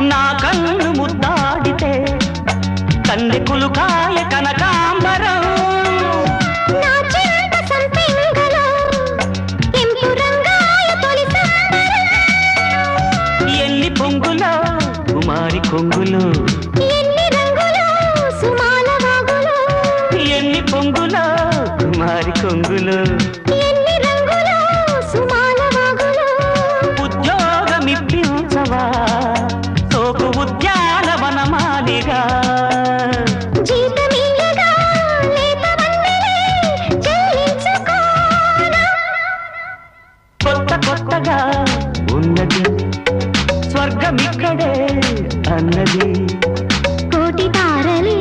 నా కన్ను ముద్దాడితే కన్నెకులు కాయ కనకాంబరం ఎన్ని పొంగులో కుమారి కొంగులు ఎన్ని పొంగులో కుమారి కొంగులు ఉద్యోగమిప్పించవా సోకు ఉద్యానవనమాలిగా కొత్త కొత్తగా ఉన్నది స్వర్గమిక్కడే అన్నది కోటి తారలే